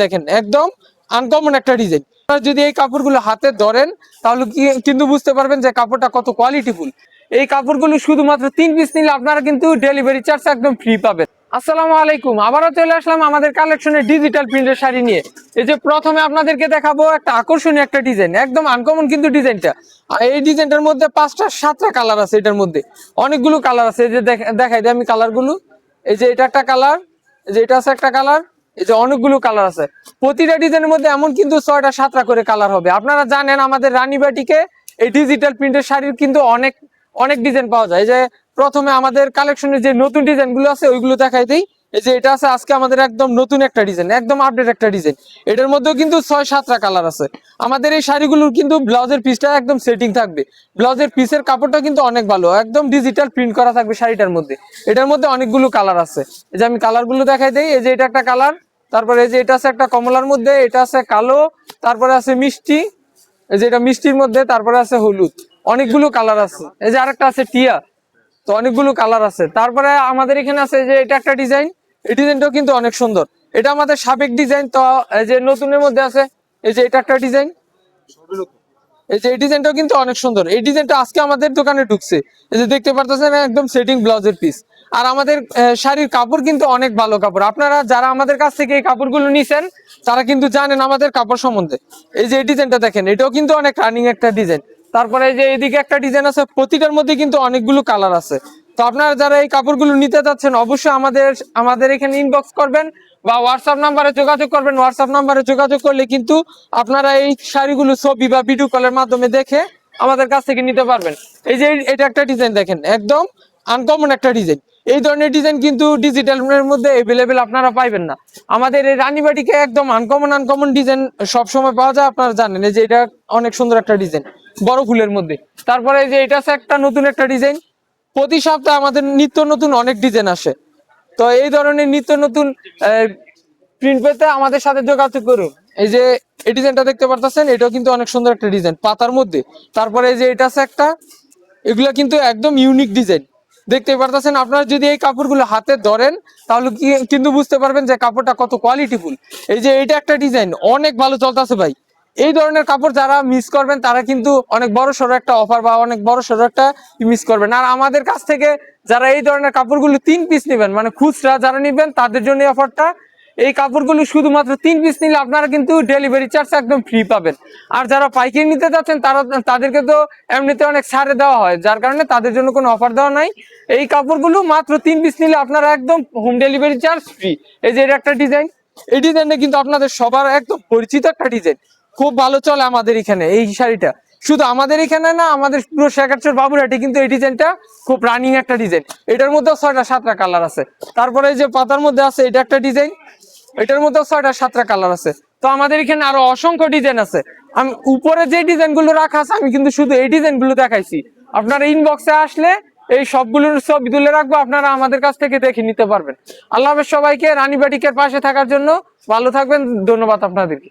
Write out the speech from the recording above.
দেখেন একদম আনকমন একটা ডিজাইন। যদি এই কাপড়গুলো হাতে ধরেন তাহলে কিন্তু বুঝতে পারবেন যে কাপড়টা কত কোয়ালিটিফুল। এই কাপড়গুলো শুধুমাত্র 3 পিস নিলে আপনারা কিন্তু ডেলিভারি চার্জ একদম ফ্রি পাবেন। আসসালামু আলাইকুম, আবারও চলে আসলাম আমাদের কালেকশনের ডিজিটাল প্রিন্টের শাড়ি নিয়ে। এই যে প্রথমে আপনাদেরকে দেখাবো একটা আকর্ষণীয় একটা ডিজাইন, একদম আনকমন কিন্তু ডিজাইনটা। আর এই ডিজাইনটার মধ্যে 5টা 7টা কালার আছে, এটার মধ্যে অনেকগুলো কালার আছে। এই যে দেখাই দিই আমি কালারগুলো। এই যে এটা একটা কালার, এই যে এটা আছে একটা কালার, এই যে অনেকগুলো কালার আছে। প্রতিটা ডিজাইনের মধ্যে এমন কিন্তু 6টা 7টা করে কালার হবে। আপনারা জানেন আমাদের রানী বাটিকে এই ডিজিটাল প্রিন্টের শাড়ির কিন্তু অনেক অনেক ডিজাইন পাওয়া যায়। যে প্রথমে আমাদের কালেকশনের যে নতুন ডিজাইন গুলো আছে ওইগুলো দেখাই দিই। এই যে এটা আছে আজকে আমাদের একদম নতুন একটা ডিজাইন, একদম আপডেট একটা ডিজাইন। এটার মধ্যেও কিন্তু 6-7টা কালার আছে। আমাদের এই শাড়িগুলোর কিন্তু ব্লাউজের পিসটা একদম সেটিং থাকবে। ব্লাউজের পিসের কাপড়টা কিন্তু অনেক ভালো, একদম ডিজিটাল প্রিন্ট করা থাকবে শাড়িটার মধ্যে। এটার মধ্যে অনেকগুলো কালার আছে। এই যে আমি কালারগুলো দেখাই দিই। এই যে এটা একটা কালার, তারপরে এই যে এটা আছে একটা কমলার মধ্যে, এটা আছে কালো, তারপরে আছে মিষ্টি, এই যে এটা মিষ্টির মধ্যে, তারপরে আছে হলুদ। অনেকগুলো কালার আছে। এই যে আরেকটা আছে টিয়া। তো অনেকগুলো কালার আছে। তারপরে আমাদের এখানে আছে যে এটা একটা ডিজাইন, এই ডিজাইনটাও কিন্তু অনেক সুন্দর। এটা আমাদের সাবেক ডিজাইন। তো এই যে নতুনের মধ্যে আছে এই যে এটা একটা ডিজাইন, এই যে এই ডিজাইনটাও কিন্তু অনেক সুন্দর। এই ডিজাইনটা আজকে আমাদের দোকানে ঢুকছে। এই যে দেখতে পারতেছেন একদম সেটিং ব্লাউজের পিস। আর আমাদের শাড়ির কাপড় কিন্তু অনেক ভালো কাপড়। আপনারা যারা আমাদের কাছ থেকে এই কাপড়গুলো নিছেন তারা কিন্তু জানেন আমাদের কাপড় সম্বন্ধে। এই যে এই ডিজাইনটা দেখেন, এটাও কিন্তু অনেক রানিং একটা ডিজাইন। তারপরে এই যে এদিকে একটা ডিজাইন আছে, প্রতিটার মধ্যে কিন্তু অনেকগুলো কালার আছে। তো আপনারা যারা এই কাপড়গুলো নিতে চাচ্ছেন অবশ্যই আমাদের এখানে ইনবক্স করবেন বা হোয়াটসঅ্যাপ নাম্বারে যোগাযোগ করবেন। হোয়াটসঅ্যাপ নাম্বারে যোগাযোগ করলে কিন্তু আপনারা এই শাড়িগুলো ছবি বা ভিডিও কলের মাধ্যমে দেখে আমাদের কাছ থেকে নিতে পারবেন। এই যে এটা একটা ডিজাইন দেখেন, একদম আনকমন একটা ডিজাইন। এই ধরনের ডিজাইন কিন্তু ডিজিটালের মধ্যে অ্যাভেলেবেল আপনারা পাইবেন না। আমাদের এই রানীবাটিকে একদম আনকমন ডিজাইন সবসময় পাওয়া যায়, আপনারা জানেন। এই যে এটা অনেক সুন্দর একটা ডিজাইন বড় ফুলের মধ্যে। তারপরে এই যে এটা আছে একটা নতুন একটা ডিজাইন। প্রতি সপ্তাহে আমাদের নিত্য নতুন অনেক ডিজাইন আসে। তো এই ধরনের নিত্য নতুন প্রিন্ট পেতে আমাদের সাথে যোগাযোগ করুন। এই যে এই ডিজাইনটা দেখতে পারতেছেন, এটাও কিন্তু অনেক সুন্দর একটা ডিজাইন পাতার মধ্যে। তারপরে এই যে এটা আছে একটা, এগুলা কিন্তু একদম ইউনিক ডিজাইন দেখতে পারতেছেন। আপনারা যদি এই কাপড়গুলো হাতে ধরেন তাহলে কিন্তু বুঝতে পারবেন যে কাপড়টা কত কোয়ালিটিফুল। এই যে এটা একটা ডিজাইন অনেক ভালো চলতেছে ভাই। এই ধরনের কাপড় যারা মিস করবেন তারা কিন্তু অনেক বড় সড়ো একটা অফার বা অনেক বড় সড়ো একটা মিস করবেন। আর আমাদের কাছ থেকে যারা এই ধরনের কাপড়গুলো 3 পিস নেবেন, মানে খুচরা যারা নেবেন তাদের জন্য অফারটা। এই কাপড়গুলো শুধুমাত্র 3 পিস নিলে আপনারা কিন্তু ডেলিভারি চার্জ একদম ফ্রি পাবেন। আর যারা পাইকারি নিতে যাচ্ছেন তাদেরকে তো এমনিতে অনেক ছাড়ে দেওয়া হয়, যার কারণে তাদের জন্য কোনো অফার দেওয়া নাই। এই কাপড়গুলো মাত্র 3 পিস নিলে আপনারা একদম হোম ডেলিভারি চার্জ ফ্রি। এই যে এটা একটা ডিজাইন, এই ডিজাইনটা কিন্তু আপনাদের সবার একদম পরিচিত একটা ডিজাইন, খুব ভালো চলে আমাদের এখানে এই শাড়িটা। শুধু আমাদের এখানে না, আমাদের পুরো শেখারচর বাবুরহাটে কিন্তু এই ডিজাইনটা খুব রানিং একটা ডিজাইন। এটার মধ্যেও 6টা 7টা কালার আছে। তারপরে এই যে পাতার মধ্যে আছে এটা একটা ডিজাইন, এটার মধ্যেও 6টা 7টা কালার আছে। তো আমাদের এখানে আরো অসংখ্য ডিজাইন আছে। আমি উপরে যে ডিজাইন গুলো রাখা আছে আমি কিন্তু শুধু এই ডিজাইন গুলো দেখাইছি। আপনারা ইনবক্সে আসলে এই সবগুলোর ছবি তুলে রাখবো, আপনারা আমাদের কাছ থেকে দেখে নিতে পারবেন। আল্লাহ হাফেজ সবাইকে। রানী বাটিকের পাশে থাকার জন্য ভালো থাকবেন। ধন্যবাদ আপনাদেরকে।